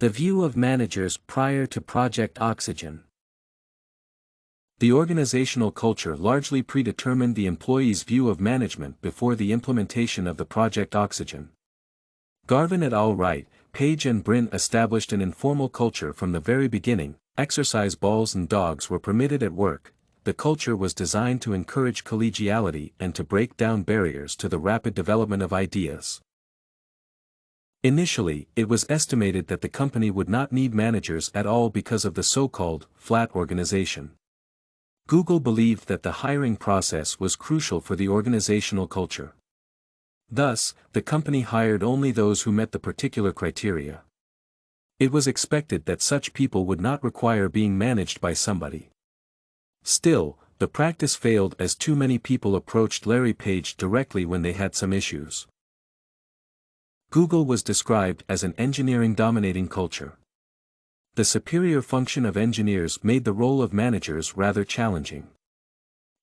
The view of managers prior to Project Oxygen. The organizational culture largely predetermined the employees' view of management before the implementation of the Project Oxygen. Garvin et al. Wright, Page and Brin established an informal culture from the very beginning. Exercise balls and dogs were permitted at work. The culture was designed to encourage collegiality and to break down barriers to the rapid development of ideas. Initially, it was estimated that the company would not need managers at all because of the so-called flat organization. Google believed that the hiring process was crucial for the organizational culture. Thus, the company hired only those who met the particular criteria. It was expected that such people would not require being managed by somebody. Still, the practice failed as too many people approached Larry Page directly when they had some issues. Google was described as an engineering-dominating culture. The superior function of engineers made the role of managers rather challenging.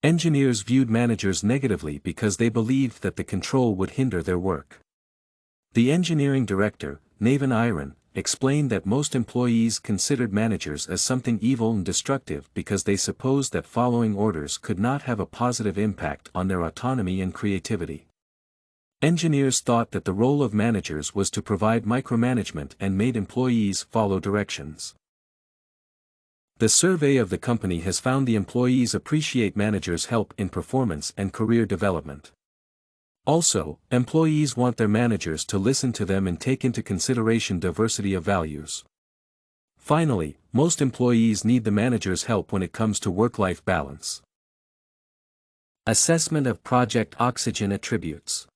Engineers viewed managers negatively because they believed that the control would hinder their work. The engineering director, Navin Iron, explained that most employees considered managers as something evil and destructive because they supposed that following orders could not have a positive impact on their autonomy and creativity. Engineers thought that the role of managers was to provide micromanagement and made employees follow directions. The survey of the company has found the employees appreciate managers' help in performance and career development. Also, employees want their managers to listen to them and take into consideration diversity of values. Finally, most employees need the manager's help when it comes to work-life balance. Assessment of Project Oxygen attributes.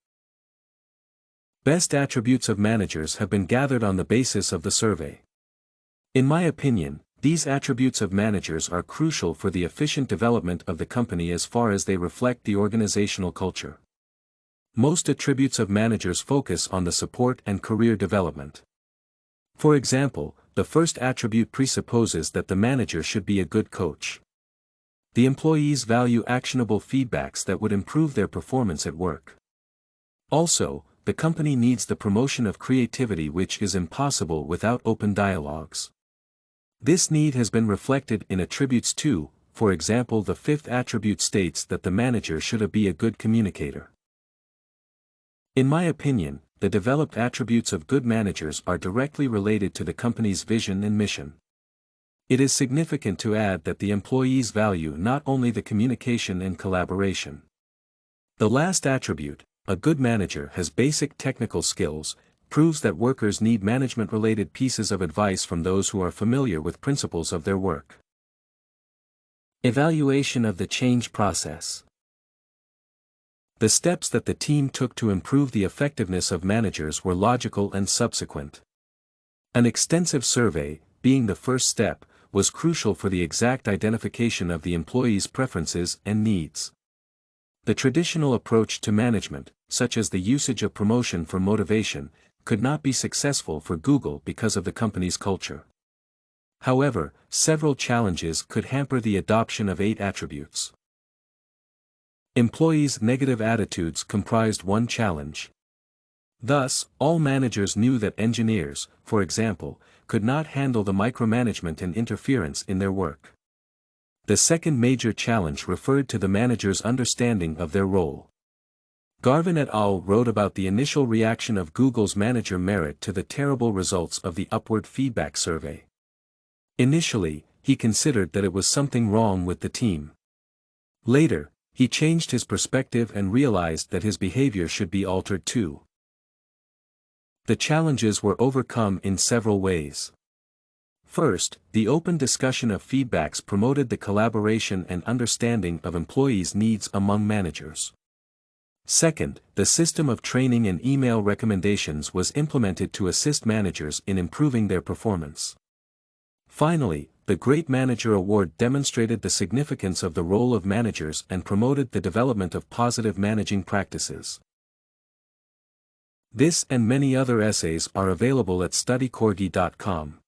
Best attributes of managers have been gathered on the basis of the survey. In my opinion, these attributes of managers are crucial for the efficient development of the company as far as they reflect the organizational culture. Most attributes of managers focus on the support and career development. For example, the first attribute presupposes that the manager should be a good coach. The employees value actionable feedbacks that would improve their performance at work. Also, the company needs the promotion of creativity, which is impossible without open dialogues. This need has been reflected in attributes too. For example, the fifth attribute states that the manager should be a good communicator. In my opinion, the developed attributes of good managers are directly related to the company's vision and mission. It is significant to add that the employees value not only the communication and collaboration. The last attribute, a good manager has basic technical skills, proves that workers need management-related pieces of advice from those who are familiar with principles of their work. Evaluation of the change process. The steps that the team took to improve the effectiveness of managers were logical and subsequent. An extensive survey, being the first step, was crucial for the exact identification of the employees' preferences and needs. The traditional approach to management, such as the usage of promotion for motivation, could not be successful for Google because of the company's culture. However, several challenges could hamper the adoption of 8 attributes. Employees' negative attitudes comprised one challenge. Thus, all managers knew that engineers, for example, could not handle the micromanagement and interference in their work. The second major challenge referred to the manager's understanding of their role. Garvin et al. Wrote about the initial reaction of Google's manager Merritt to the terrible results of the upward feedback survey. Initially, he considered that it was something wrong with the team. Later, he changed his perspective and realized that his behavior should be altered too. The challenges were overcome in several ways. First, the open discussion of feedbacks promoted the collaboration and understanding of employees' needs among managers. Second, the system of training and email recommendations was implemented to assist managers in improving their performance. Finally, the Great Manager Award demonstrated the significance of the role of managers and promoted the development of positive managing practices. This and many other essays are available at studycorgi.com.